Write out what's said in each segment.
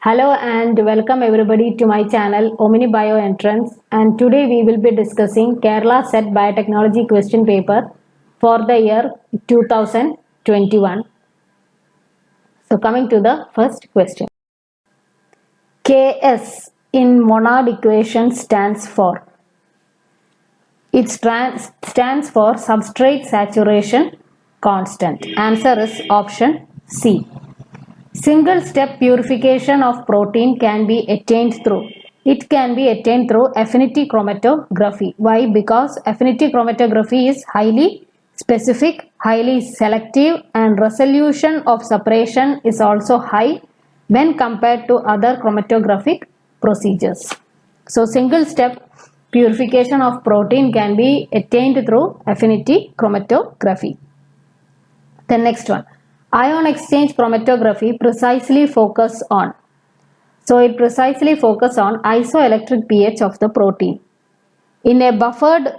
Hello and welcome everybody to my channel Omni Bio Entrance, and today we will be discussing Kerala Set Biotechnology question paper for the year 2021. So coming to the first question. Ks in monad equation stands for? It stands for substrate saturation constant. Answer is option C. Single step purification of protein can be attained through. It can be attained through affinity chromatography. Why? Because affinity chromatography is highly specific, highly selective, and resolution of separation is also high when compared to other chromatographic procedures. So single step purification of protein can be attained through affinity chromatography. The next one. Ion exchange chromatography precisely focus on. So it precisely focus on isoelectric pH of the protein. In a buffered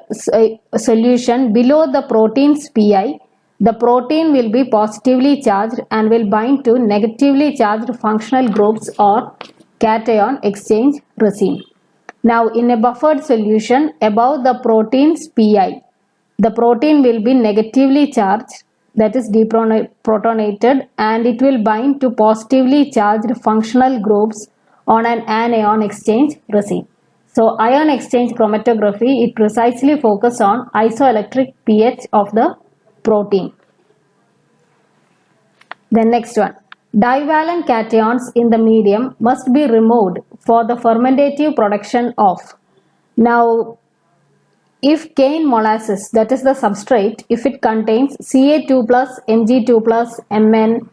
solution below the protein's pI, the protein will be positively charged and will bind to negatively charged functional groups or cation exchange resin. Now in a buffered solution above the protein's pI, the protein will be negatively charged, that is deprotonated, and it will bind to positively charged functional groups on an anion exchange resin. So ion exchange chromatography, it precisely focus on isoelectric pH of the protein. The next one. Divalent cations in the medium must be removed for the fermentative production of. Now if cane molasses, that is the substrate, if it contains Ca2+, Mg2+, Mn,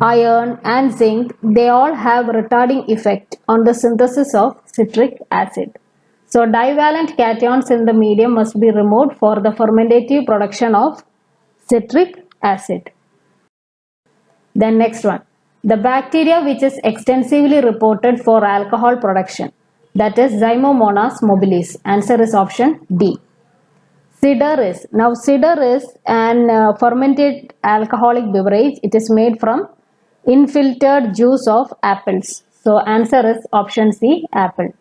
iron and zinc, they all have retarding effect on the synthesis of citric acid. So divalent cations in the medium must be removed for the fermentative production of citric acid. Then next one. The bacteria which is extensively reported for alcohol production, that is Zymomonas mobilis. Answer is option D. Cider is. Now cider is an fermented alcoholic beverage. It is made from infiltered juice of apples. So answer is option C, apple.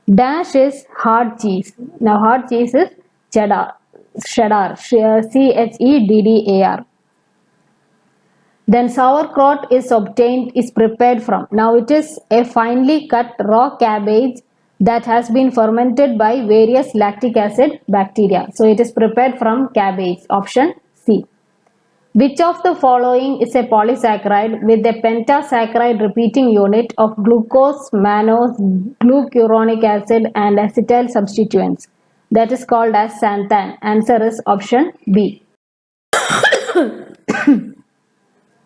Dash is hard cheese. Now hard cheese is cheddar, Cheddar. Then sauerkraut is prepared from. Now it is a finely cut raw cabbage that has been fermented by various lactic acid bacteria. So it is prepared from cabbage. Option C. Which of the following is a polysaccharide with a pentasaccharide repeating unit of glucose, mannose, glucuronic acid and acetyl substituents? That is called as xanthan. Answer is option B.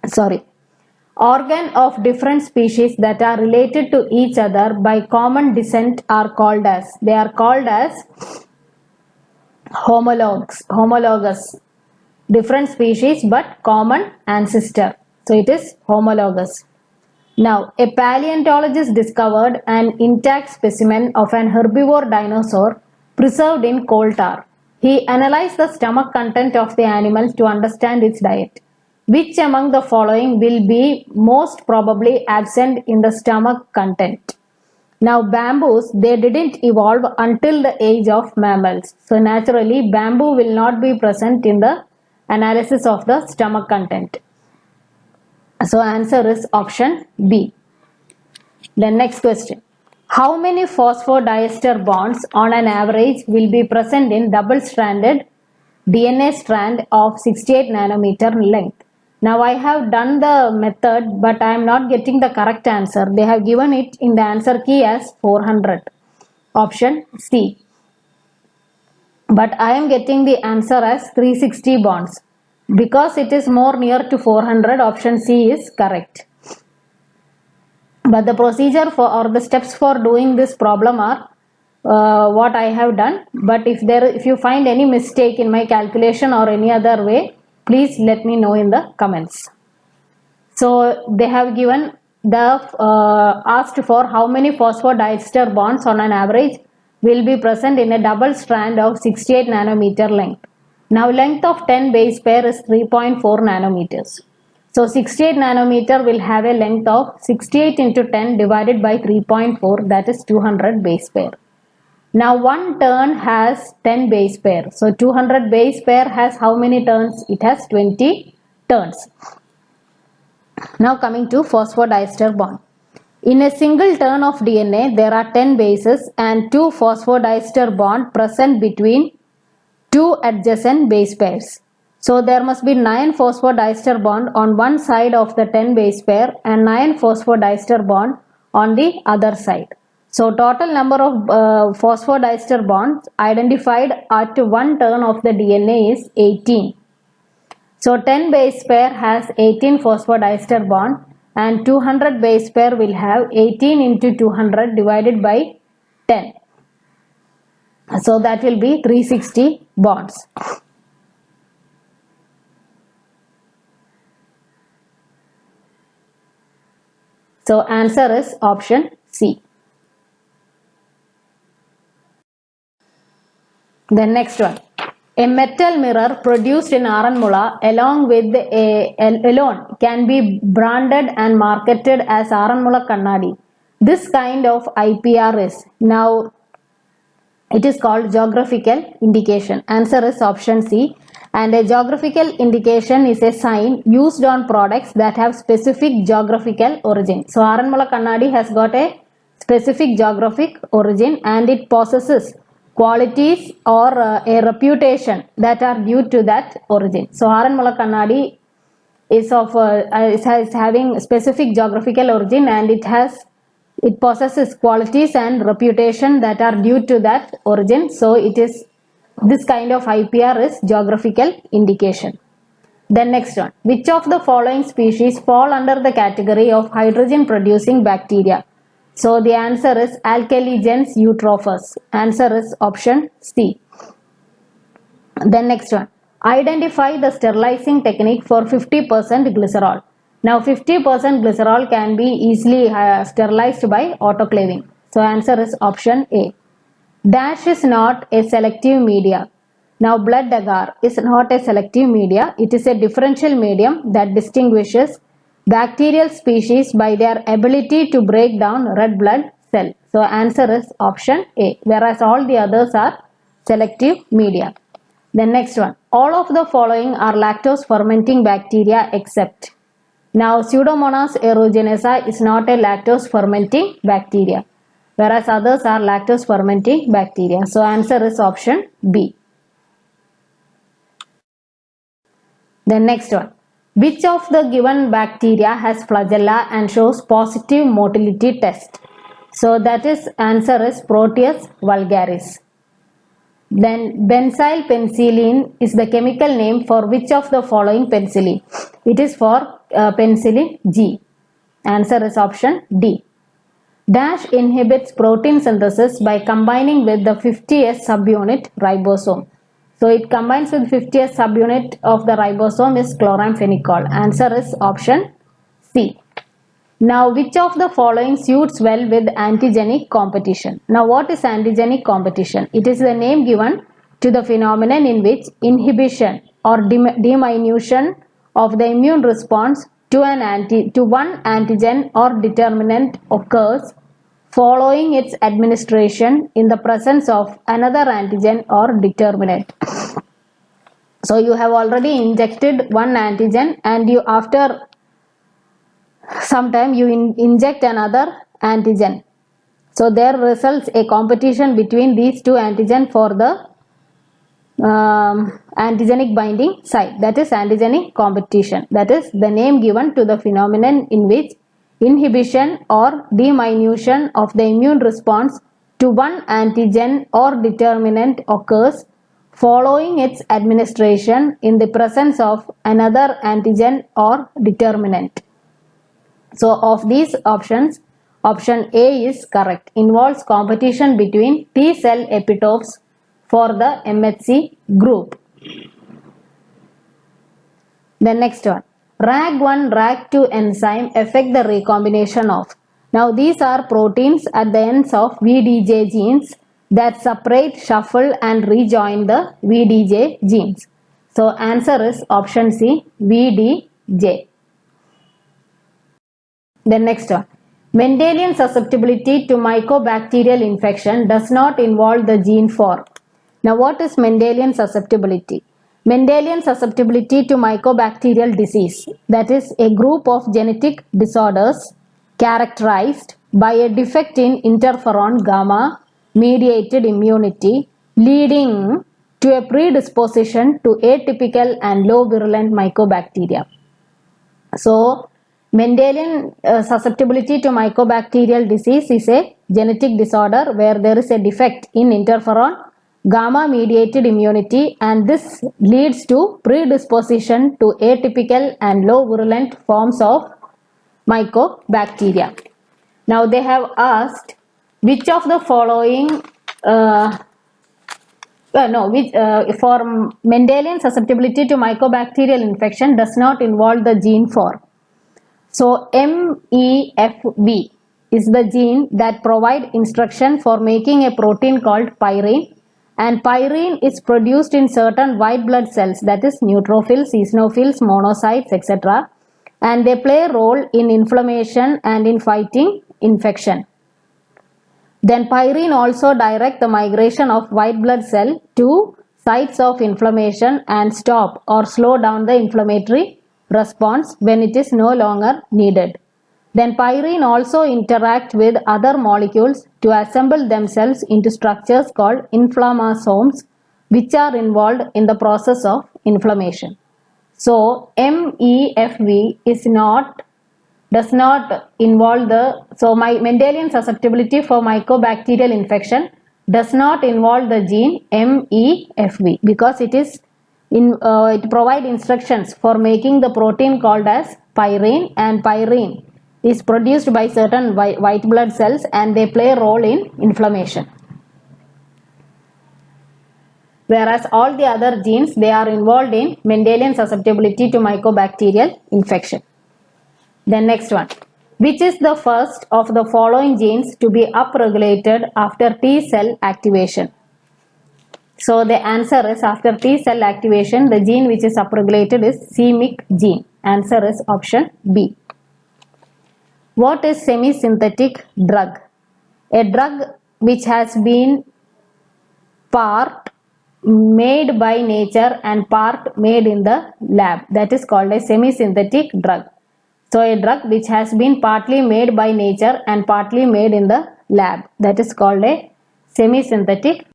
Sorry. Organ of different species that are related to each other by common descent are called as, they are called as homologous. Different species but common ancestor. So it is homologous. Now a paleontologist discovered an intact specimen of an herbivore dinosaur preserved in coal tar. He analyzed the stomach content of the animal to understand its diet. Which among the following will be most probably absent in the stomach content? Now bamboos, they didn't evolve until the age of mammals. So naturally bamboo will not be present in the analysis of the stomach content. So answer is option B. The next question. How many phosphodiester bonds on an average will be present in double-stranded DNA strand of 68 nanometer length? Now I have done the method, but I am not getting the correct answer. They have given it in the answer key as 400. Option C. But I am getting the answer as 360 bonds. Because it is more near to 400, option C is correct. But the procedure for or the steps for doing this problem are what I have done. But if you find any mistake in my calculation or any other way, please let me know in the comments. So they have given the asked for how many phosphodiester bonds on an average will be present in a double strand of 68 nanometer length. Now length of 10 base pair is 3.4 nanometers. So 68 nanometer will have a length of 68 into 10 divided by 3.4, that is 200 base pair. Now one turn has 10 base pair. So 200 base pair has how many turns? It has 20 turns. Now coming to phosphodiester bond. In a single turn of DNA, there are 10 bases and 2 phosphodiester bond present between 2 adjacent base pairs. So there must be 9 phosphodiester bond on one side of the 10 base pair and 9 phosphodiester bond on the other side. So total number of phosphodiester bonds identified at one turn of the DNA is 18. So 10 base pair has 18 phosphodiester bond and 200 base pair will have 18 into 200 divided by 10. So that will be 360 bonds. So answer is option C. The next one. A metal mirror produced in Aranmula along with alone can be branded and marketed as Aranmula Kannadi. This kind of IPR is now it is called geographical indication. Answer is option C. And a geographical indication is a sign used on products that have specific geographical origin. So Aranmula Kannadi has got a specific geographic origin and it possesses qualities or a reputation that are due to that origin. So Aranmula Kannadi is having specific geographical origin and it possesses qualities and reputation that are due to that origin. So it is this kind of IPR is geographical indication. Then next one. Which of the following species fall under the category of hydrogen producing bacteria? So the answer is Alkaligens eutrophus. Answer is option C. Then next one. Identify the sterilizing technique for 50% glycerol. Now 50% glycerol can be easily sterilized by autoclaving. So answer is option A. Dash is not a selective media. Now blood agar is not a selective media. It is a differential medium that distinguishes bacterial species by their ability to break down red blood cell. So answer is option A, whereas all the others are selective media. The next one. All of the following are lactose fermenting bacteria except. Now Pseudomonas aeruginosa is not a lactose fermenting bacteria, whereas others are lactose fermenting bacteria. So answer is option B. The next one. Which of the given bacteria has flagella and shows positive motility test? So that is answer is Proteus vulgaris. Then benzyl penicillin is the chemical name for which of the following penicillin? It is for penicillin G. Answer is option D. Dash inhibits protein synthesis by combining with the 50S subunit ribosome. So it combines with 50S subunit of the ribosome is chloramphenicol. Answer is option C. Now which of the following suits well with antigenic competition? Now what is antigenic competition? It is the name given to the phenomenon in which inhibition or diminution of the immune response to one antigen or determinant occurs following its administration in the presence of another antigen or determinant. So you have already injected one antigen and you after some time you inject another antigen. So there results a competition between these two antigen for the antigenic binding site. That is antigenic competition. That is the name given to the phenomenon in which inhibition or diminution of the immune response to one antigen or determinant occurs following its administration in the presence of another antigen or determinant. So of these options, option A is correct. Involves competition between T cell epitopes for the MHC group. The next one. RAG1, RAG2 enzyme affect the recombination of. Now these are proteins at the ends of VDJ genes that separate, shuffle and rejoin the VDJ genes. So answer is option C, VDJ. Then next one. Mendelian susceptibility to mycobacterial infection does not involve the gene for. Now what is Mendelian susceptibility? Mendelian susceptibility to mycobacterial disease, that is a group of genetic disorders characterized by a defect in interferon gamma mediated immunity leading to a predisposition to atypical and low virulent mycobacteria. So Mendelian susceptibility to mycobacterial disease is a genetic disorder where there is a defect in interferon gamma mediated immunity, and this leads to predisposition to atypical and low virulent forms of mycobacteria. Now they have asked which of the following for Mendelian susceptibility to mycobacterial infection does not involve the gene for. So MEFV is the gene that provides instruction for making a protein called pyrene, and pyrene is produced in certain white blood cells, that is neutrophils, eosinophils, monocytes, etc., and they play a role in inflammation and in fighting infection. Then pyrene also directs the migration of white blood cell to sites of inflammation and stop or slow down the inflammatory response when it is no longer needed. Then pyrene also interact with other molecules to assemble themselves into structures called inflammasomes, which are involved in the process of inflammation. So MEFV does not involve Mendelian susceptibility for mycobacterial infection does not involve the gene MEFV because it provides instructions for making the protein called as pyrene, and pyrene is produced by certain white blood cells and they play a role in inflammation. Whereas all the other genes, they are involved in Mendelian susceptibility to mycobacterial infection. Then next one. Which is the first of the following genes to be upregulated after T cell activation? So the answer is after T cell activation, the gene which is upregulated is c-Myc gene. Answer is option B. What is semi-synthetic drug? A drug which has been part made by nature and part made in the lab, that is called a semi-synthetic drug. So a drug which has been partly made by nature and partly made in the lab, that is called a semi-synthetic.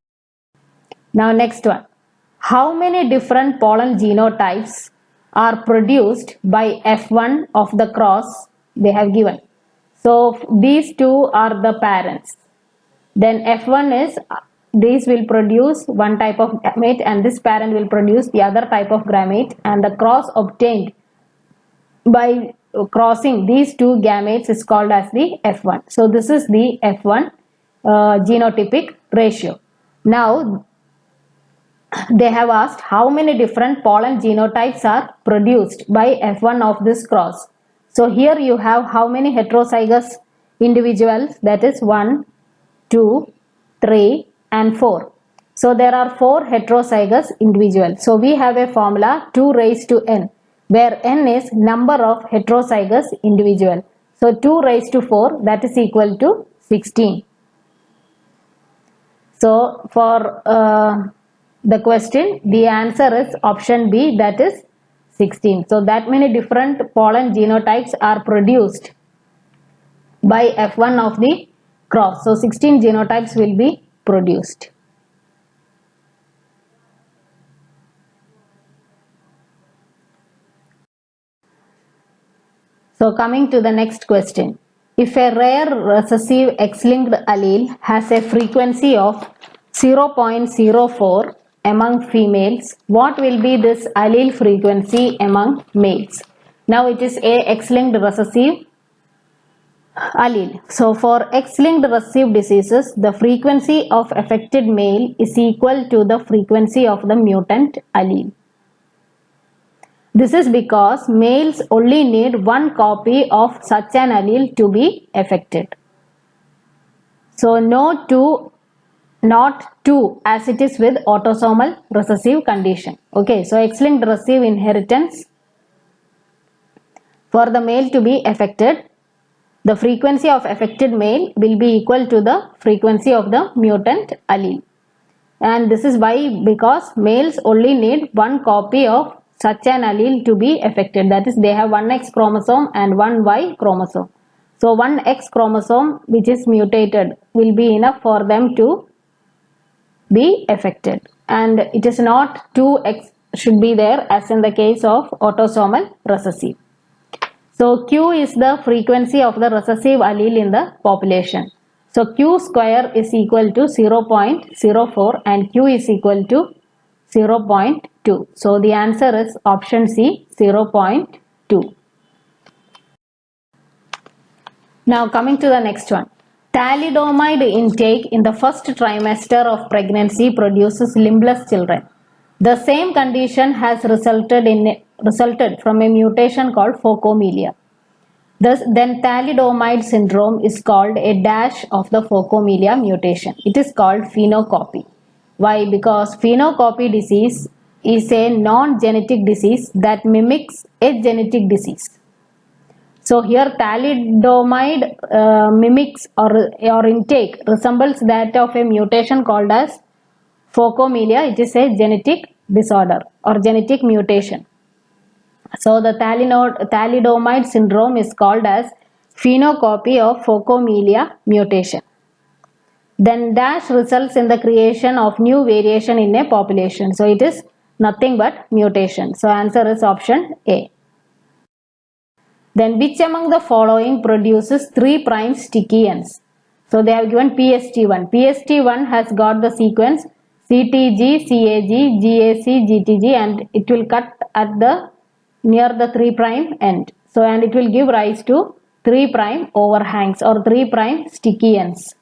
Now next one. How many different pollen genotypes are produced by F1 of the cross they have given? So these two are the parents. Then F1 is, these will produce one type of gamete and this parent will produce the other type of gamete, and the cross obtained by crossing these two gametes is called as the F1. So this is the F1 genotypic ratio. Now they have asked how many different pollen genotypes are produced by F1 of this cross. So here you have how many heterozygous individuals, that is 1, 2, 3 and 4. So there are 4 heterozygous individuals. So we have a formula 2 raised to n, where n is number of heterozygous individual. So 2 raised to 4, that is equal to 16. So for the question, the answer is option B, that is 16. So that many different pollen genotypes are produced by F1 of the cross. So 16 genotypes will be produced. So coming to the next question. If a rare recessive X-linked allele has a frequency of 0.04 among females, what will be this allele frequency among males? Now it is a X-linked recessive allele. So for X-linked recessive diseases, the frequency of affected male is equal to the frequency of the mutant allele. This is because males only need one copy of such an allele to be affected. So not two as it is with autosomal recessive condition. Okay, so X-linked recessive inheritance, for the male to be affected, the frequency of affected male will be equal to the frequency of the mutant allele. And this is why, because males only need one copy of such an allele to be affected. That is, they have one X chromosome and one Y chromosome. So one X chromosome which is mutated will be enough for them to be affected, and it is not 2X should be there as in the case of autosomal recessive. So Q is the frequency of the recessive allele in the population. So Q square is equal to 0.04 and Q is equal to 0.2. So the answer is option C, 0.2. Now coming to the next one. Thalidomide intake in the first trimester of pregnancy produces limbless children. The same condition has resulted from a mutation called phocomelia. Thus, then thalidomide syndrome is called a dash of the phocomelia mutation. It is called phenocopy. Why? Because phenocopy disease is a non-genetic disease that mimics a genetic disease. So here thalidomide mimics or intake resembles that of a mutation called as phocomelia. It is a genetic disorder or genetic mutation. So the thalidomide syndrome is called as phenocopy of phocomelia mutation. Then dash results in the creation of new variation in a population. So it is nothing but mutation. So answer is option A. Then which among the following produces 3' sticky ends? So they have given PST1. PST1 has got the sequence CTG, CAG, GAC, GTG, and it will cut at the near the 3' end. So and it will give rise to 3' overhangs or 3' sticky ends.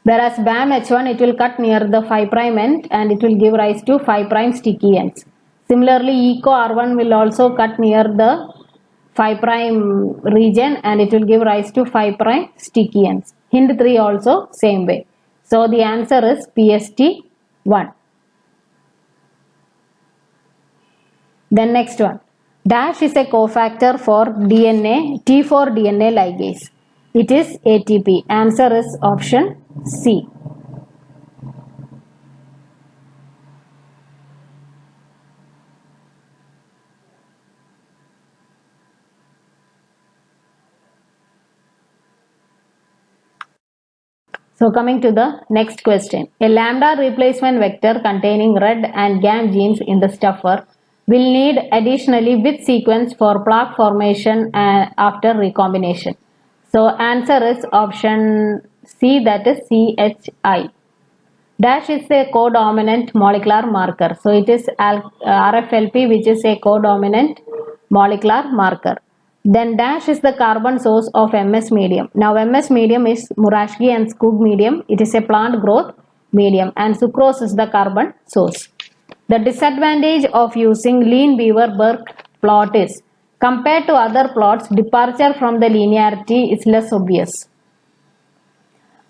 Whereas BAM-H1 it will cut near the 5' end and it will give rise to 5' sticky ends. Similarly, ECO-R1 will also cut near the 5' region and it will give rise to 5' sticky ends. HIND3 also same way. So the answer is PST1. Then next one. Dash is a cofactor for DNA, T4 DNA ligase. It is ATP. Answer is option C. So coming to the next question. A lambda replacement vector containing red and GAM genes in the stuffer will need additionally which sequence for plaque formation after recombination? So answer is option C, that is CHI. Dash is a codominant molecular marker. So it is RFLP, which is a codominant molecular marker. Then dash is the carbon source of MS medium. Now MS medium is Murashki and Skoog medium. It is a plant growth medium and sucrose is the carbon source. The disadvantage of using Lineweaver-Burke plot is, compared to other plots, departure from the linearity is less obvious.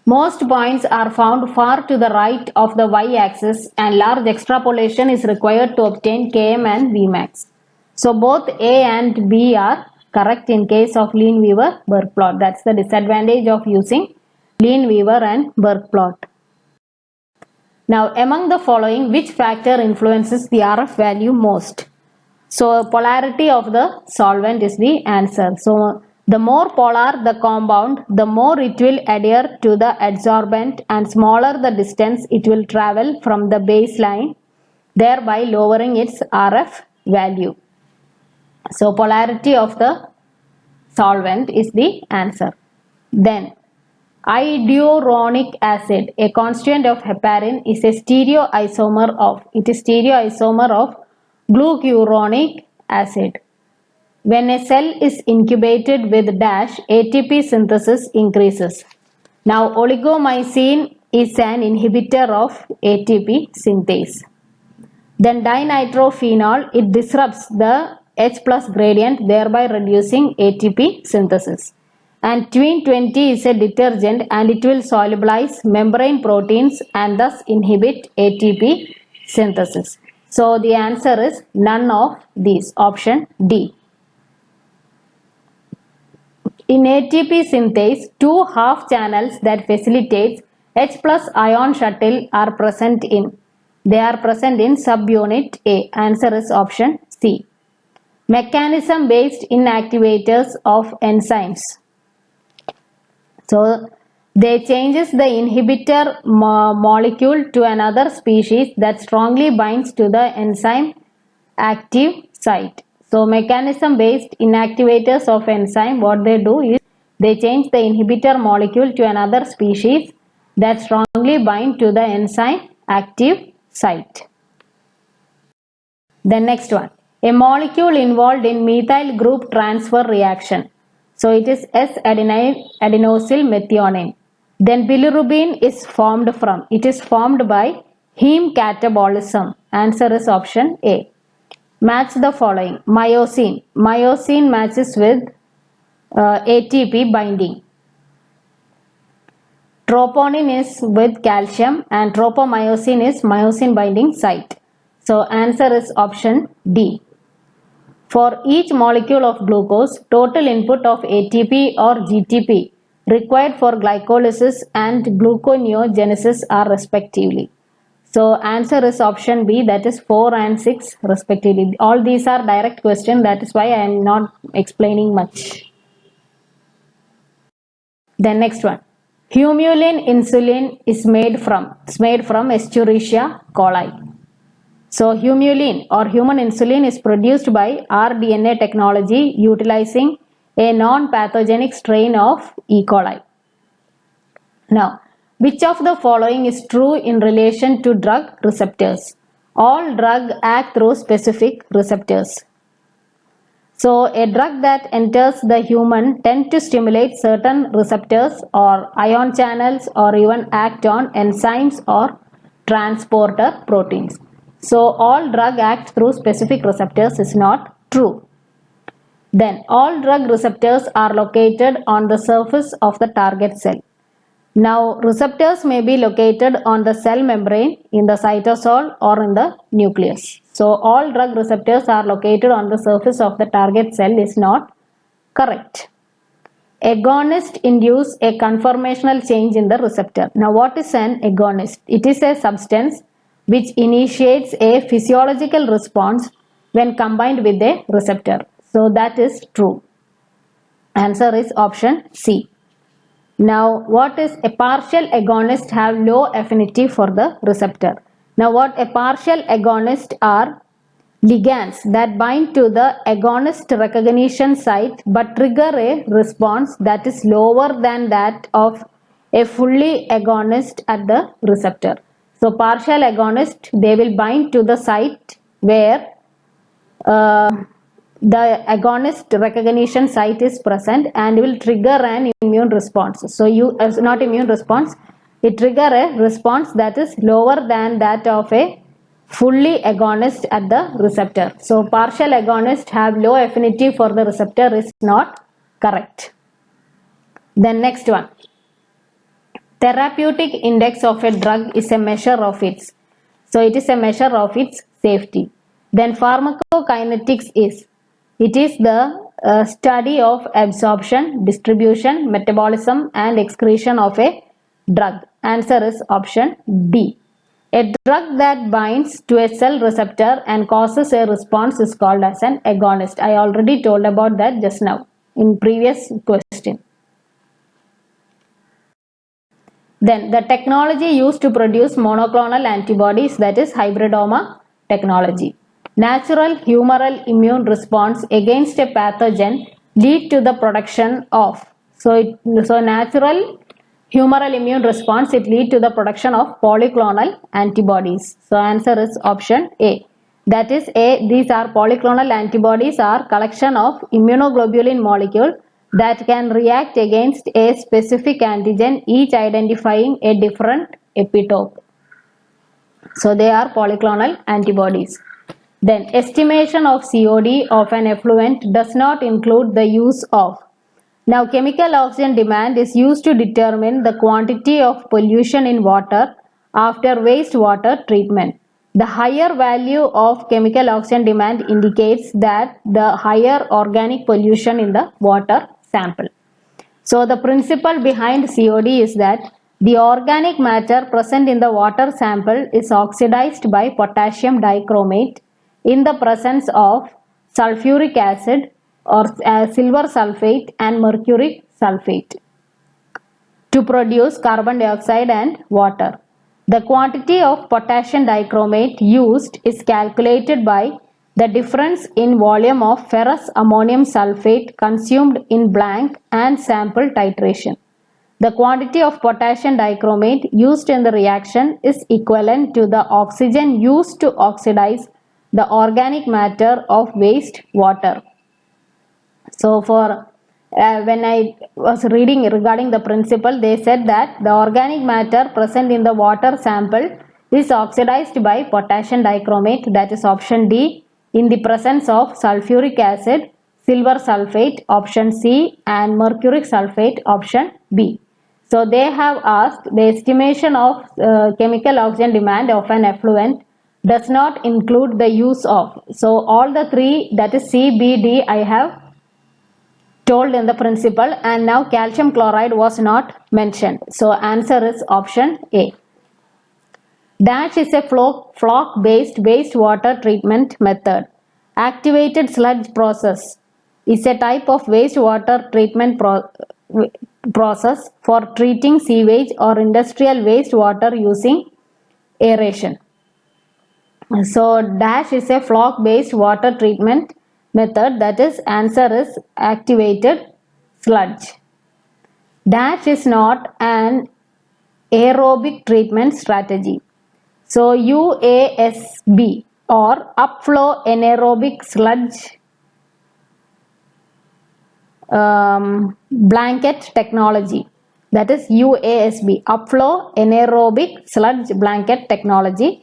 Most points are found far to the right of the y-axis and large extrapolation is required to obtain Km and Vmax. So both A and B are correct in case of Lineweaver-Burke plot. That's the disadvantage of using Lineweaver and Burke plot. Now among the following, which factor influences the RF value most? So polarity of the solvent is the answer. So the more polar the compound, the more it will adhere to the adsorbent and smaller the distance it will travel from the baseline, thereby lowering its RF value. So polarity of the solvent is the answer. Then iduronate acid, a constituent of heparin, is a stereoisomer of glucuronic acid. When a cell is incubated with dash, ATP synthesis increases. Now oligomycin is an inhibitor of ATP synthase. Then dinitrophenol, it disrupts the H plus gradient, thereby reducing ATP synthesis. And twin-20 is a detergent and it will solubilize membrane proteins and thus inhibit ATP synthesis. So the answer is none of these, option D. In ATP synthase, two half channels that facilitates H plus ion shuttle are present in. They are present in subunit A. Answer is option C. Mechanism based inactivators of enzymes. So they changes the inhibitor molecule to another species that strongly binds to the enzyme active site. So mechanism based inactivators of enzyme, what they do is they change the inhibitor molecule to another species that strongly bind to the enzyme active site. The next one, a molecule involved in methyl group transfer reaction. So it is S-adenosyl methionine. Then bilirubin is formed from. It is formed by heme catabolism. Answer is option A. Match the following. Myosin. Myosin matches with ATP binding. Troponin is with calcium and tropomyosin is myosin binding site. So answer is option D. For each molecule of glucose, total input of ATP or GTP required for glycolysis and gluconeogenesis are respectively. So answer is option B, that is 4 and 6 respectively. All these are direct question, that is why I am not explaining much. The next one. Humulin insulin is made from Escherichia coli. So humulin or human insulin is produced by rDNA technology utilizing a non-pathogenic strain of E. coli. Now, which of the following is true in relation to drug receptors? All drugs act through specific receptors. So a drug that enters the human tends to stimulate certain receptors or ion channels or even act on enzymes or transporter proteins. So all drug acts through specific receptors is not true. Then all drug receptors are located on the surface of the target cell. Now receptors may be located on the cell membrane, in the cytosol or in the nucleus. So all drug receptors are located on the surface of the target cell is not correct. Agonist induce a conformational change in the receptor. Now what is an agonist? It is a substance which initiates a physiological response when combined with a receptor. So that is true. Answer is option C. Now what is a partial agonist? Have low affinity for the receptor. Now what a partial agonist are? Ligands that bind to the agonist recognition site but trigger a response that is lower than that of a fully agonist at the receptor. So partial agonist, they will bind to the site where the agonist recognition site is present and will trigger an immune response. So not immune response, it trigger a response that is lower than that of a fully agonist at the receptor. So partial agonists have low affinity for the receptor is not correct. Then next one. Therapeutic index of a drug is a measure of its. So it is a measure of its safety. Then pharmacokinetics is. It is the study of absorption, distribution, metabolism and excretion of a drug. Answer is option D. A drug that binds to a cell receptor and causes a response is called as an agonist. I already told about that just now in previous question. Then the technology used to produce monoclonal antibodies, that is hybridoma technology. Natural humoral immune response against a pathogen lead to the production of. So natural humoral immune response, it lead to the production of polyclonal antibodies. So answer is option A. That is these are polyclonal antibodies are collection of immunoglobulin molecule that can react against a specific antigen, each identifying a different epitope. So they are polyclonal antibodies. Then estimation of COD of an effluent does not include the use of. Now chemical oxygen demand is used to determine the quantity of pollution in water after wastewater treatment. The higher value of chemical oxygen demand indicates that the higher organic pollution in the water sample. So the principle behind COD is that the organic matter present in the water sample is oxidized by potassium dichromate in the presence of sulfuric acid or silver sulfate and mercury sulfate to produce carbon dioxide and water. The quantity of potassium dichromate used is calculated by the difference in volume of ferrous ammonium sulfate consumed in blank and sample titration. The quantity of potassium dichromate used in the reaction is equivalent to the oxygen used to oxidize the organic matter of waste water. So for when I was reading regarding the principle, they said that the organic matter present in the water sample is oxidized by potassium dichromate, that is option D, in the presence of sulfuric acid, silver sulfate, option C, and mercuric sulfate, option B. So they have asked the estimation of chemical oxygen demand of an effluent does not include the use of. So all the three, that is C, B, D, I have told in the principle, and now calcium chloride was not mentioned. So answer is option A. Dash is a flock based wastewater treatment method. Activated sludge process is a type of wastewater treatment process for treating sewage or industrial wastewater using aeration. So dash is a flock based water treatment method, that is answer is activated sludge. Dash is not an aerobic treatment strategy. So UASB or upflow anaerobic sludge blanket technology, that is UASB, upflow anaerobic sludge blanket technology,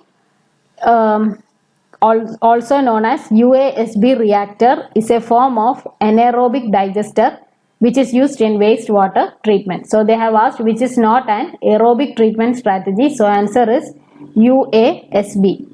also known as UASB reactor, is a form of anaerobic digester which is used in wastewater treatment. So they have asked which is not an aerobic treatment strategy. So answer is UASB.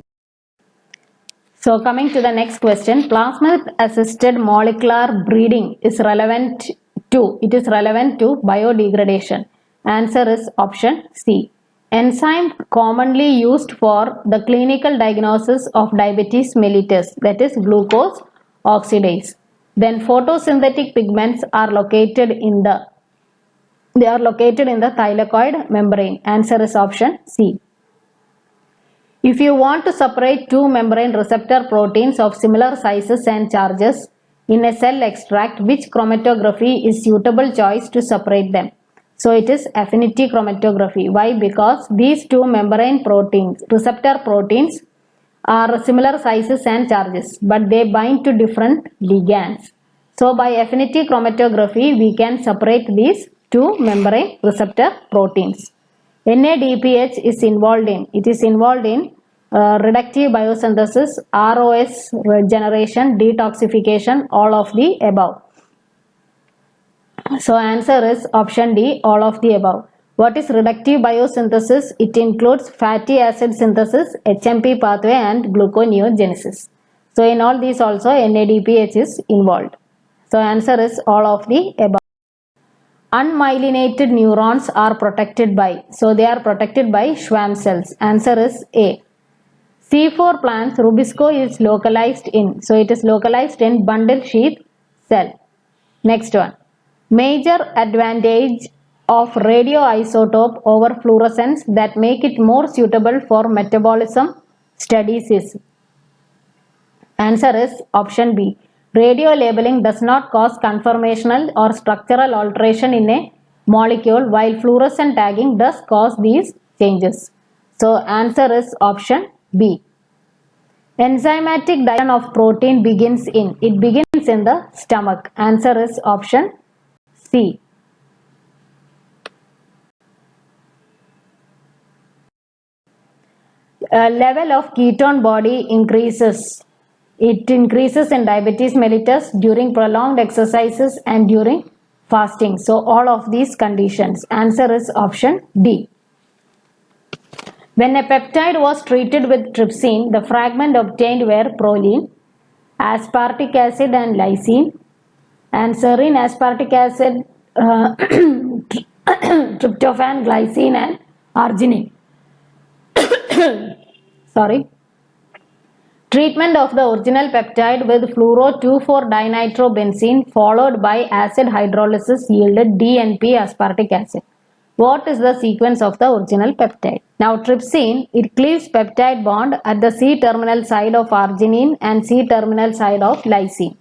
So coming to the next question, plasmid assisted molecular breeding is relevant to biodegradation. Answer is option C. Enzyme commonly used for the clinical diagnosis of diabetes mellitus, that is glucose oxidase. Then photosynthetic pigments are located in the thylakoid membrane. Answer is option C. If you want to separate two membrane receptor proteins of similar sizes and charges in a cell extract, which chromatography is suitable choice to separate them? So it is affinity chromatography. Why? Because these two membrane proteins, receptor proteins, are similar sizes and charges, but they bind to different ligands. So by affinity chromatography, we can separate these two membrane receptor proteins. NADPH is involved in reductive biosynthesis, ROS regeneration, detoxification, all of the above. So answer is option D, all of the above. What is reductive biosynthesis? It includes fatty acid synthesis, HMP pathway, and gluconeogenesis. So in all these also NADPH is involved. So answer is all of the above. Unmyelinated neurons are protected by, so they are protected by Schwann cells. Answer is A. C4 plants, rubisco is localized in, so it is localized in bundle sheath cell. Next one. Major advantage of radioisotope over fluorescence that make it more suitable for metabolism studies is. Answer is option B. Radio labeling does not cause conformational or structural alteration in a molecule, while fluorescent tagging does cause these changes. So answer is option B. Enzymatic digestion of protein begins in the stomach. Answer is option C. Level of ketone body increases. It increases in diabetes mellitus during prolonged exercises and during fasting. So all of these conditions. Answer is option D. When a peptide was treated with trypsin, the fragment obtained were proline, aspartic acid and lysine, and serine aspartic acid tryptophan, glycine and arginine. Sorry. Treatment of the original peptide with fluoro-2,4-dinitrobenzene followed by acid hydrolysis yielded DNP aspartic acid. What is the sequence of the original peptide? Now trypsin, it cleaves peptide bond at the C-terminal side of arginine and C-terminal side of lysine.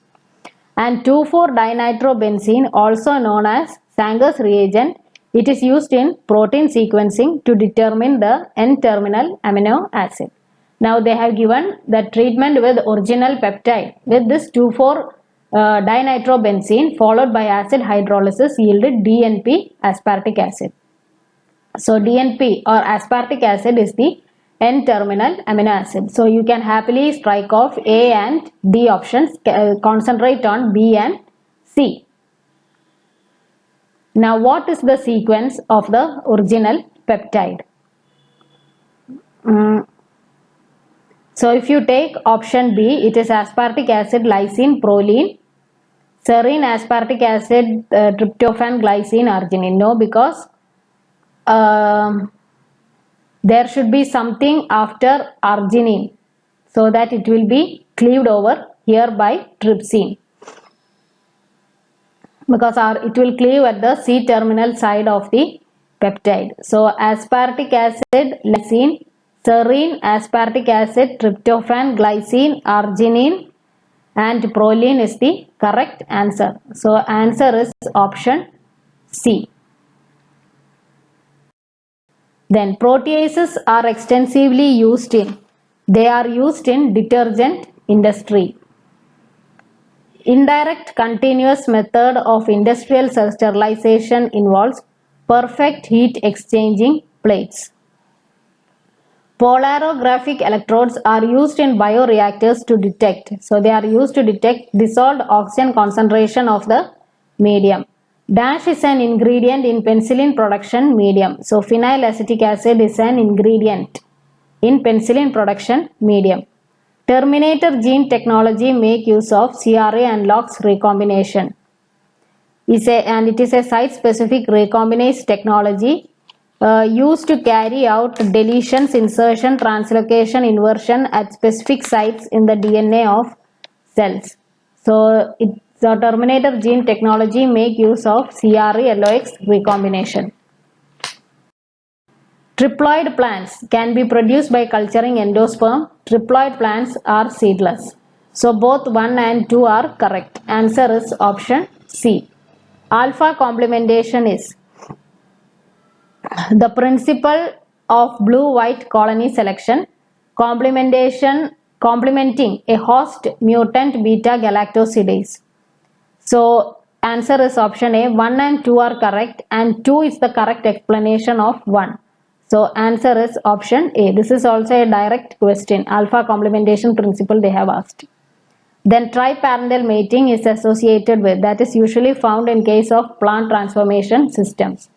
And 2,4-dinitrobenzene, also known as Sanger's reagent, it is used in protein sequencing to determine the N-terminal amino acid. Now they have given the treatment with original peptide with this 2,4-dinitrobenzene followed by acid hydrolysis yielded DNP aspartic acid. So DNP or aspartic acid is the N-terminal amino acid. So you can happily strike off A and D options, concentrate on B and C. Now what is the sequence of the original peptide? So if you take option B, it is aspartic acid, lysine, proline, serine, aspartic acid, tryptophan, glycine, arginine. No, because there should be something after arginine so that it will be cleaved over here by trypsin, because it will cleave at the C-terminal side of the peptide. So aspartic acid, lysine, serine, aspartic acid, tryptophan, glycine, arginine and proline is the correct answer. So answer is option C. Then proteases are extensively used in, they are used in detergent industry. Indirect continuous method of industrial sterilization involves perfect heat exchanging plates. Polarographic electrodes are used in bioreactors to detect. So they are used to detect dissolved oxygen concentration of the medium. Dash is an ingredient in penicillin production medium. So phenylacetic acid is an ingredient in penicillin production medium. Terminator gene technology make use of CRA and LOX recombination. And it is a site-specific recombinase technology used to carry out deletions, insertion, translocation, inversion at specific sites in the DNA of cells. So the terminator gene technology make use of CRA-LOX recombination. Triploid plants can be produced by culturing endosperm. Triploid plants are seedless. So both 1 and 2 are correct. Answer is option C. Alpha complementation is the principle of blue-white colony selection, complementing a host mutant beta-galactosidase. So answer is option A. 1 and 2 are correct and 2 is the correct explanation of 1. So answer is option A. This is also a direct question. Alpha complementation principle they have asked. Then triparental mating is associated with, that is usually found in case of plant transformation systems.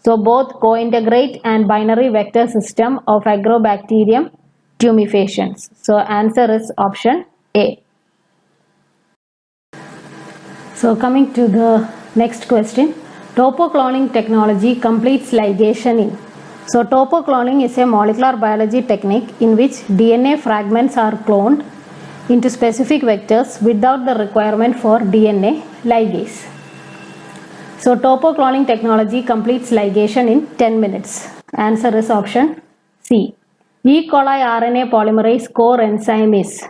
So both co-integrate and binary vector system of Agrobacterium tumefaciens. So answer is option A. So coming to the next question. Topocloning technology completes ligation in. So topocloning is a molecular biology technique in which DNA fragments are cloned into specific vectors without the requirement for DNA ligase. So topocloning technology completes ligation in 10 minutes. Answer is option C. E. coli RNA polymerase core enzyme is,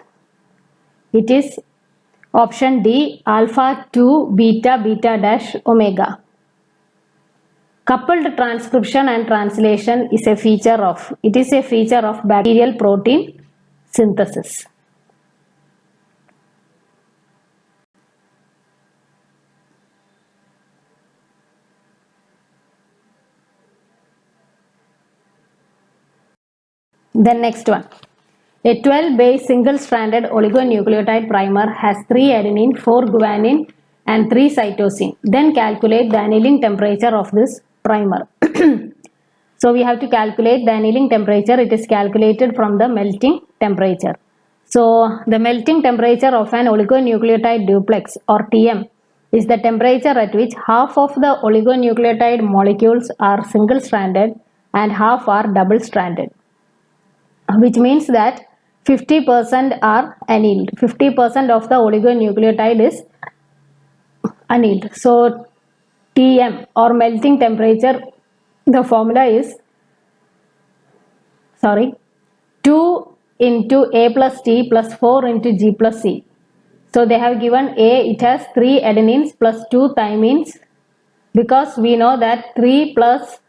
it is option D, alpha 2 beta beta dash omega. Coupled transcription and translation is a feature of, it is a feature of bacterial protein synthesis. Then next one. A 12-base single-stranded oligonucleotide primer has 3 adenine, 4 guanine and 3 cytosine. Then calculate the annealing temperature of this primer. So we have to calculate the annealing temperature. It is calculated from the melting temperature. So the melting temperature of an oligonucleotide duplex or TM is the temperature at which half of the oligonucleotide molecules are single-stranded and half are double-stranded, which means that 50% are annealed. 50% of the oligonucleotide is annealed. So Tm or melting temperature, the formula is 2 into A plus T plus 4 into G plus C. So they have given A, it has 3 adenines plus 2 thymines, because we know that 3 plus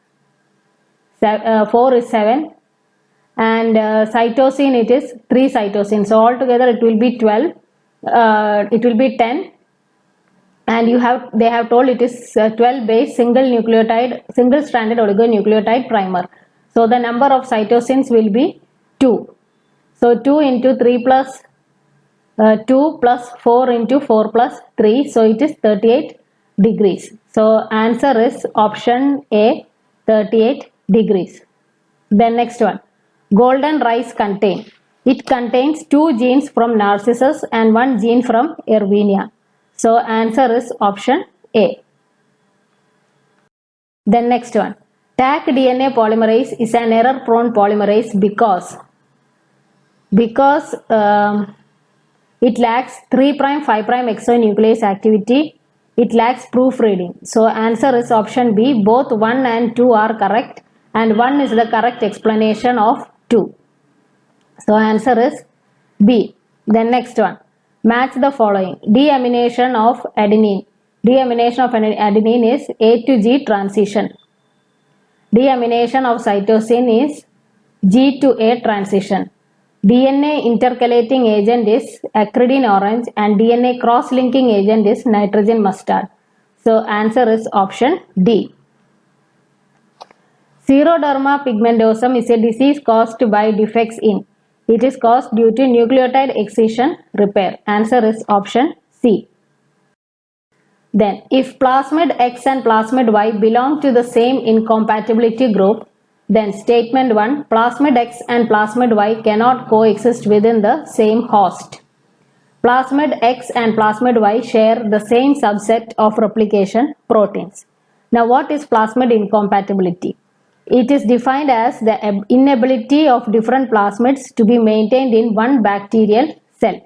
4 is 7, and cytosine, it is 3 cytosine. So altogether it will be 12, it will be 10, and they have told it is 12 base single stranded oligonucleotide primer. So the number of cytosines will be 2. So 2 into 3 plus 2 plus 4 into 4 plus 3, so it is 38 degrees. So answer is option A, 38 degrees. Then next one, golden rice contain. It contains 2 genes from Narcissus and 1 gene from Erwinia. So answer is option A. Then next one, Taq DNA polymerase is an error-prone polymerase because it lacks 3' 5' exonuclease activity. It lacks proofreading. So answer is option B. Both 1 and 2 are correct, and 1 is the correct explanation of 2. So answer is B. Then next one, match the following. Deamination of adenine. Deamination of adenine is A to G transition. Deamination of cytosine is G to A transition. DNA intercalating agent is acridine orange, and DNA cross-linking agent is nitrogen mustard. So answer is option D. Xeroderma pigmentosum is a disease caused by defects in. It is caused due to nucleotide excision repair. Answer is option C. Then, if plasmid X and plasmid Y belong to the same incompatibility group, then statement 1, plasmid X and plasmid Y cannot coexist within the same host. Plasmid X and plasmid Y share the same subset of replication proteins. Now, what is plasmid incompatibility? It is defined as the inability of different plasmids to be maintained in one bacterial cell.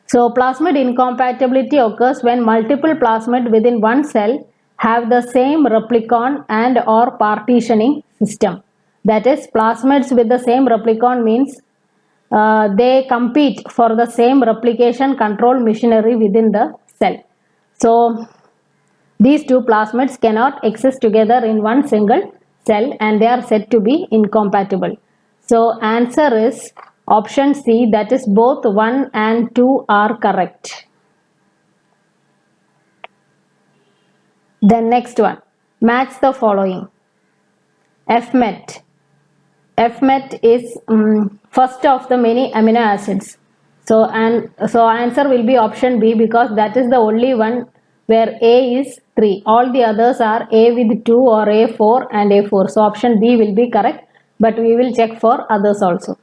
So, plasmid incompatibility occurs when multiple plasmids within one cell have the same replicon and or partitioning system. That is, plasmids with the same replicon means they compete for the same replication control machinery within the cell. So these two plasmids cannot exist together in one single cell, and they are said to be incompatible. So answer is option C, that is both 1 and 2 are correct. Then next one, match the following. FMET. FMET is first of the many amino acids. So answer will be option B, because that is the only one where A is 3. All the others are A with 2 or A4 and A4. So option B will be correct, but we will check for others also.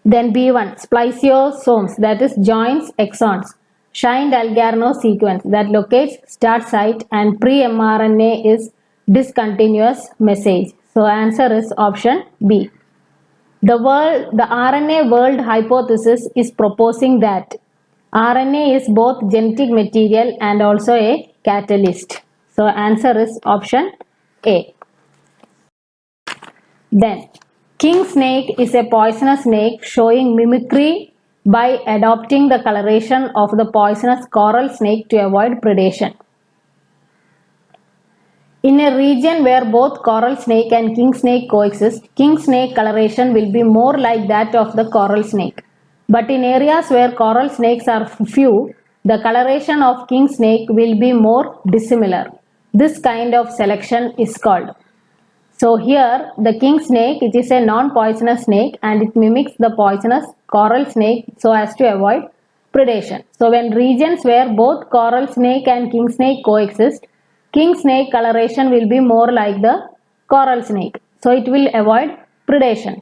Then B1, spliceosomes, that is joins exons. Shine-Dalgarno sequence that locates start site, and pre-mRNA is discontinuous message. So answer is option B. The RNA world hypothesis is proposing that RNA is both genetic material and also a catalyst. So answer is option A. Then, king snake is a poisonous snake showing mimicry by adopting the coloration of the poisonous coral snake to avoid predation. In a region where both coral snake and king snake coexist, king snake coloration will be more like that of the coral snake. But in areas where coral snakes are few, the coloration of king snake will be more dissimilar. This kind of selection is called. So here the king snake, it is a non-poisonous snake and it mimics the poisonous coral snake so as to avoid predation. So when regions where both coral snake and king snake coexist, king snake coloration will be more like the coral snake. So it will avoid predation.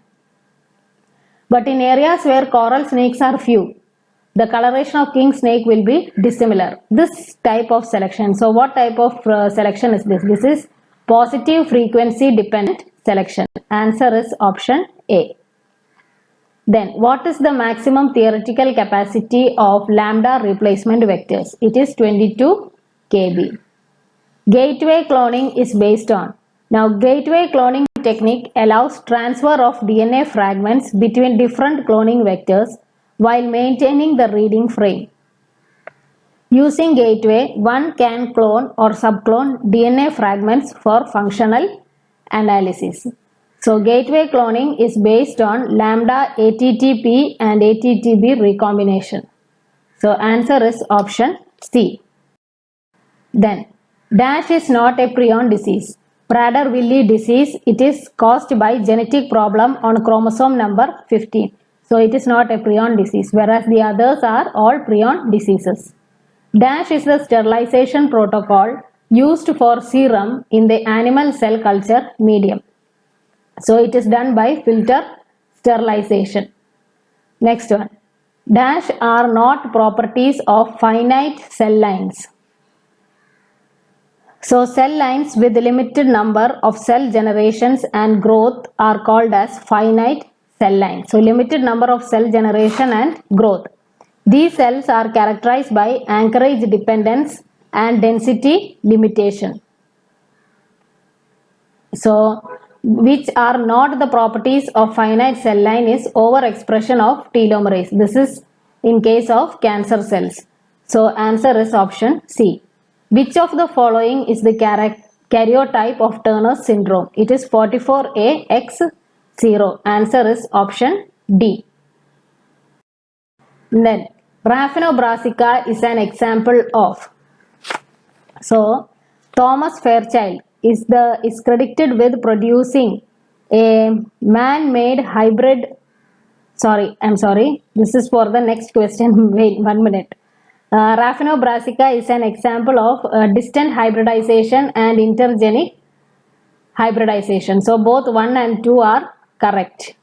But in areas where coral snakes are few, the coloration of king snake will be dissimilar. This type of selection. So what type of selection is this? This is positive frequency dependent selection. Answer is option A. Then what is the maximum theoretical capacity of lambda replacement vectors? It is 22 kb. Gateway cloning is based on. Now gateway cloning technique allows transfer of DNA fragments between different cloning vectors while maintaining the reading frame. Using gateway, one can clone or subclone DNA fragments for functional analysis. So gateway cloning is based on lambda ATTP and ATTB recombination. So answer is option C. Then DASH is not a prion disease. Prader-Willi disease, it is caused by genetic problem on chromosome number 15. So it is not a prion disease, whereas the others are all prion diseases. DASH is the sterilization protocol used for serum in the animal cell culture medium. So it is done by filter sterilization. Next one. DASH are not properties of finite cell lines. So cell lines with limited number of cell generations and growth are called as finite cell lines. So limited number of cell generation and growth. These cells are characterized by anchorage dependence and density limitation. So which are not the properties of finite cell line is overexpression of telomerase. This is in case of cancer cells. So answer is option C. Which of the following is the karyotype of Turner syndrome? It is 44AX0. Answer is option D. Then Raphinobrassica is an example of. So Thomas Fairchild is credited with producing a man-made hybrid. This is for the next question. Wait 1 minute. Raphinobrassica is an example of distant hybridization and intergenic hybridization. So both 1 and 2 are correct.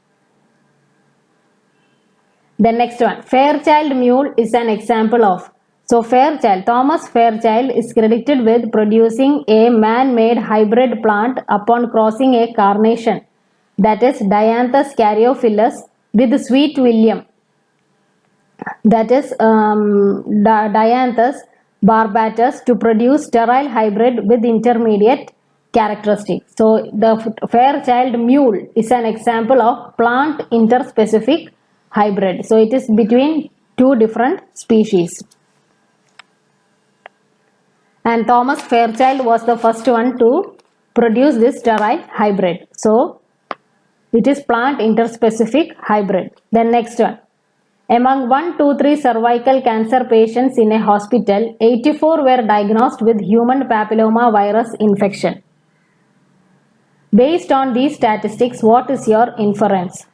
The next one, Fairchild mule is an example of. So Thomas Fairchild is credited with producing a man-made hybrid plant upon crossing a carnation, that is Dianthus caryophyllus, with sweet william, that is Dianthus barbatus, to produce sterile hybrid with intermediate characteristics. So the Fairchild mule is an example of plant interspecific hybrid. So it is between two different species. And Thomas Fairchild was the first one to produce this sterile hybrid. So it is plant interspecific hybrid. Then next one. Among 1, 2, 3 cervical cancer patients in a hospital, 84 were diagnosed with human papilloma virus infection. Based on these statistics, what is your inference?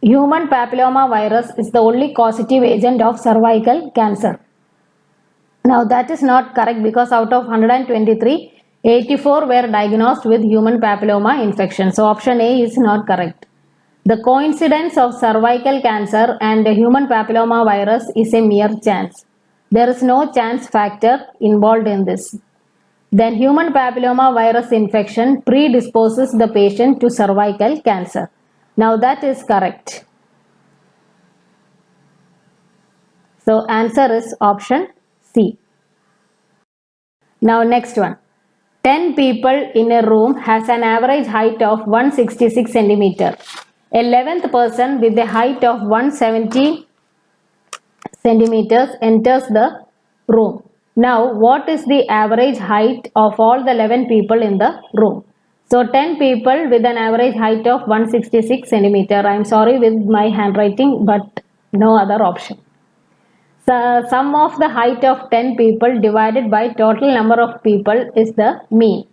Human papilloma virus is the only causative agent of cervical cancer. Now that is not correct, because out of 123, 84 were diagnosed with human papilloma infection. So option A is not correct. The coincidence of cervical cancer and human papilloma virus is a mere chance. There is no chance factor involved in this. Then human papilloma virus infection predisposes the patient to cervical cancer. Now that is correct. So answer is option C. Now next one. 10 people in a room has an average height of 166 centimeter. 11th person with a height of 170 centimeters enters the room. Now what is the average height of all the 11 people in the room? So 10 people with an average height of 166 centimeter. I am sorry with my handwriting, but no other option. So sum of the height of 10 people divided by total number of people is the mean.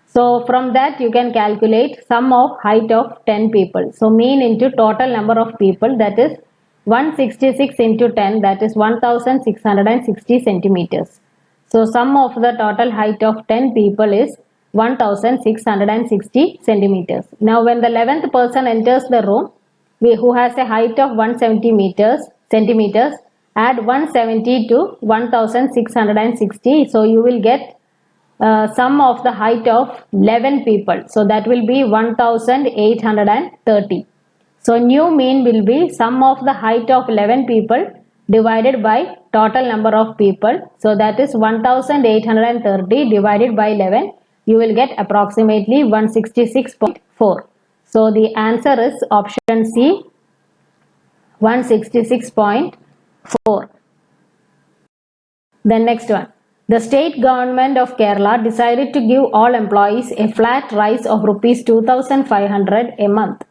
So from that you can calculate sum of height of 10 people. So mean into total number of people, that is 166 into 10, that is 1660 centimeters. So sum of the total height of 10 people is 1660 centimeters. Now when the 11th person enters the room, who has a height of 170 centimeters, add 170 to 1660. So you will get sum of the height of 11 people. So that will be 1830. So new mean will be sum of the height of 11 people divided by total number of people. So that is 1830 divided by 11. You will get approximately 166.4. So the answer is option C, 166.4. Then next one. The state government of Kerala decided to give all employees a flat rise of rupees 2500 a month.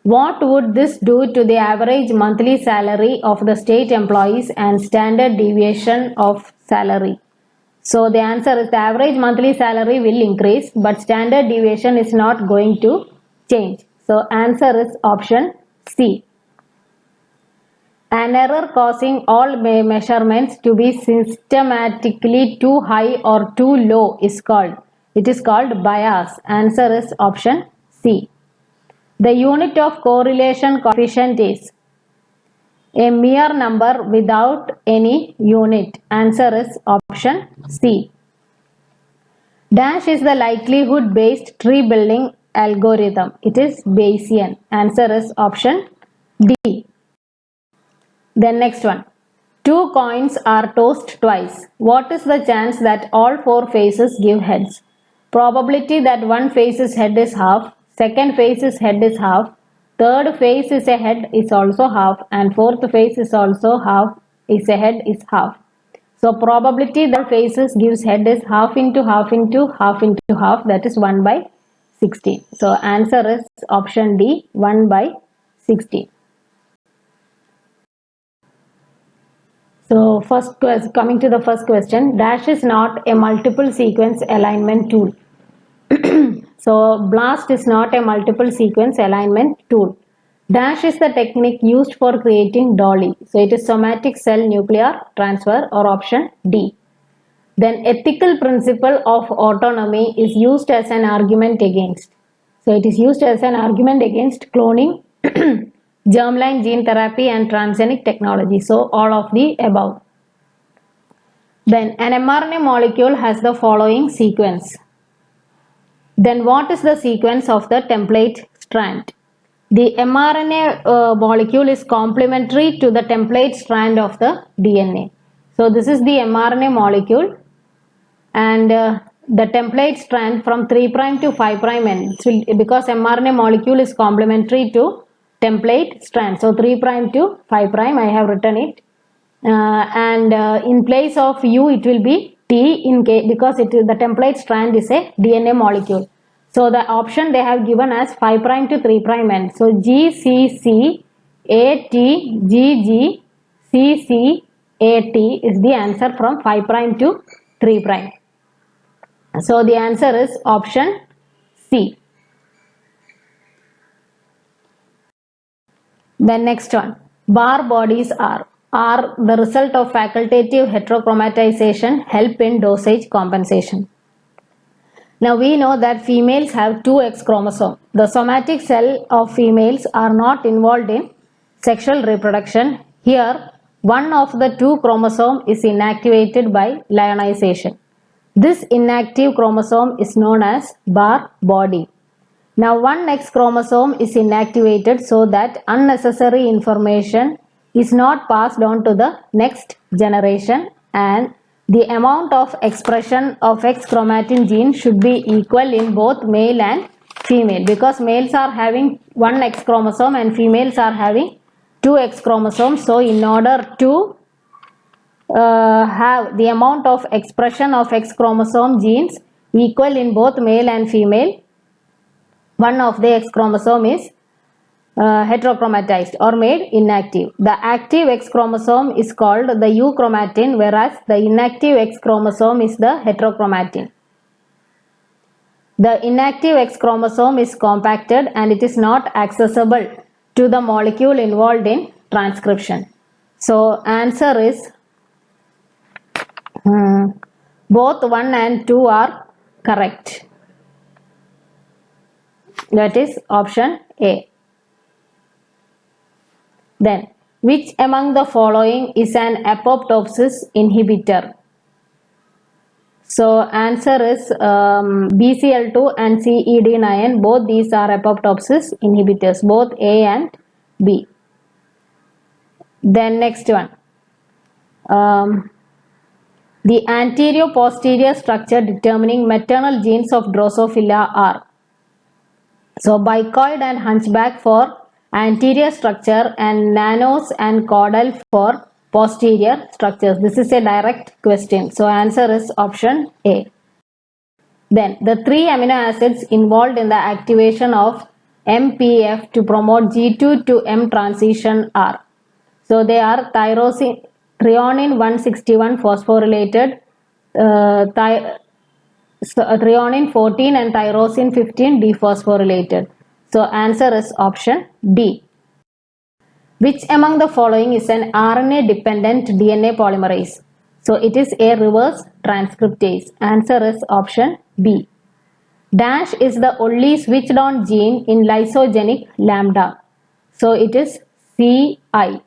What would this do to the average monthly salary of the state employees and standard deviation of salary? So the answer is the average monthly salary will increase, but standard deviation is not going to change. So answer is option C. An error causing all measurements to be systematically too high or too low is called. It is called bias. Answer is option C. The unit of correlation coefficient is a mere number without any unit. Answer is option C. Dash is the likelihood based tree building algorithm. It is Bayesian. Answer is option D. Then next one. Two coins are tossed twice. What is the chance that all four faces give heads? Probability that one face's head is half, second face's head is half, third face is a head is also half, and fourth face is also half is a head is half. So probability that faces gives head is half into half into half into half, that is 1 by 16. So answer is option D, 1 by 16. So coming to the first question, Dash is not a multiple sequence alignment tool. So BLAST is not a multiple sequence alignment tool. Dash is the technique used for creating DOLI. So it is somatic cell nuclear transfer, or option D. Then ethical principle of autonomy is used as an argument against. So it is used as an argument against cloning, germline gene therapy and transgenic technology. So all of the above. Then an mRNA molecule has the following sequence. Then what is the sequence of the template strand? The mRNA molecule is complementary to the template strand of the DNA. So this is the mRNA molecule, and the template strand from 3' to 5' end. So because mRNA molecule is complementary to template strand, so 3' to 5' I have written it, and in place of U it will be T in case, because the template strand is a DNA molecule. So the option they have given as 5' to 3' end. So GCC AT GG CC AT is the answer from 5' to 3'. So the answer is option C. Then next one, bar bodies are the result of facultative heterochromatization, help in dosage compensation. Now we know that females have two X chromosomes. The somatic cell of females are not involved in sexual reproduction. Here, one of the two chromosomes is inactivated by lionization. This inactive chromosome is known as bar body. Now one X chromosome is inactivated so that unnecessary information is not passed on to the next generation, and the amount of expression of X chromatin gene should be equal in both male and female, because males are having one X chromosome and females are having two X chromosomes. So in order to have the amount of expression of X chromosome genes equal in both male and female, one of the X chromosome is heterochromatized or made inactive. The active X chromosome is called the U chromatin, whereas the inactive X chromosome is the heterochromatin. The inactive X chromosome is compacted and it is not accessible to the molecule involved in transcription. So answer is both 1 and 2 are correct. That is option A. Then, which among the following is an apoptosis inhibitor? So answer is BCL2 and CED9. Both these are apoptosis inhibitors, both A and B. Then next one. The anterior-posterior structure determining maternal genes of Drosophila are. So bicoid and hunchback for anterior structure and nanos and caudal for posterior structures. This is a direct question. So answer is option A. Then the 3 amino acids involved in the activation of MPF to promote G2 to M transition are. So they are threonine 161 phosphorylated, threonine 14 and tyrosine 15 dephosphorylated. So answer is option D. Which among the following is an RNA dependent DNA polymerase? So it is a reverse transcriptase. Answer is option B. Dash is the only switched on gene in lysogenic lambda. So it is CI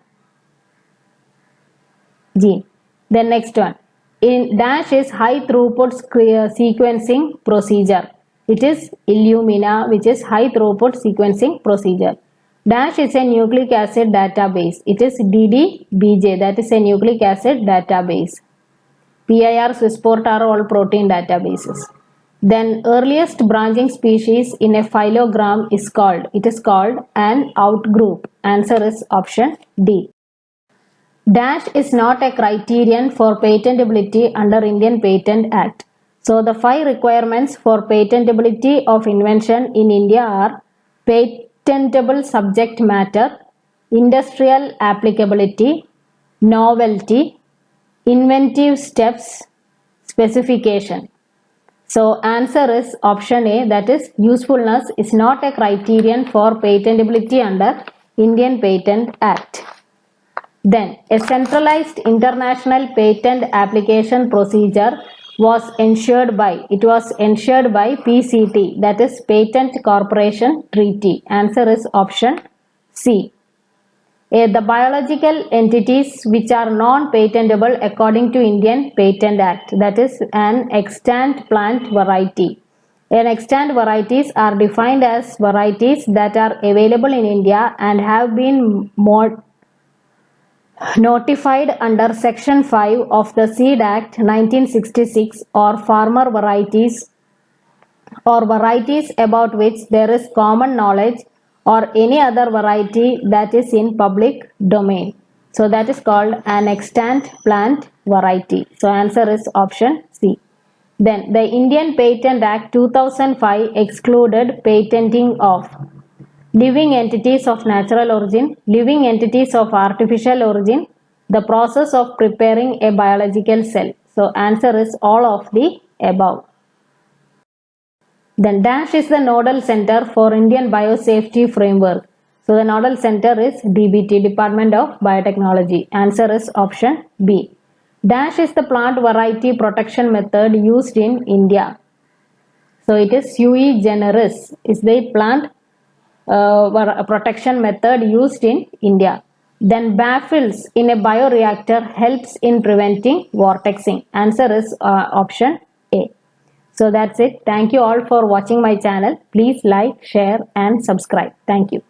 gene. Then next one. In dash is high throughput sequencing procedure. It is Illumina, which is high throughput sequencing procedure. Dash is a nucleic acid database. It is DDBJ, that is a nucleic acid database. PIR, Swissport are all protein databases. Then earliest branching species in a phylogram is called, it is called an outgroup. Answer is option D. Dash is not a criterion for patentability under Indian Patent Act. So the 5 requirements for patentability of invention in India are patentable subject matter, industrial applicability, novelty, inventive steps, specification. So answer is option A, that is usefulness is not a criterion for patentability under Indian Patent Act. Then a centralized international patent application procedure was ensured by PCT, that is Patent Corporation Treaty. Answer is option C. The biological entities which are non-patentable according to Indian Patent Act, that is an extant plant variety. And extant varieties are defined as varieties that are available in India and have been notified under Section 5 of the Seed Act 1966 or farmer varieties or varieties about which there is common knowledge or any other variety that is in public domain. So that is called an extant plant variety. So answer is option C. Then the Indian Patent Act 2005 excluded patenting of living entities of natural origin, living entities of artificial origin, the process of preparing a biological cell. So answer is all of the above. Then dash is the nodal center for Indian biosafety framework. So the nodal center is DBT, Department of Biotechnology. Answer is option B. Dash is the plant variety protection method used in India. So it is sui generis is the plant protection method used in India. Then baffles in a bioreactor helps in preventing vortexing. Answer is option A. So that's it. Thank you all for watching my channel. Please like, share and subscribe. Thank you.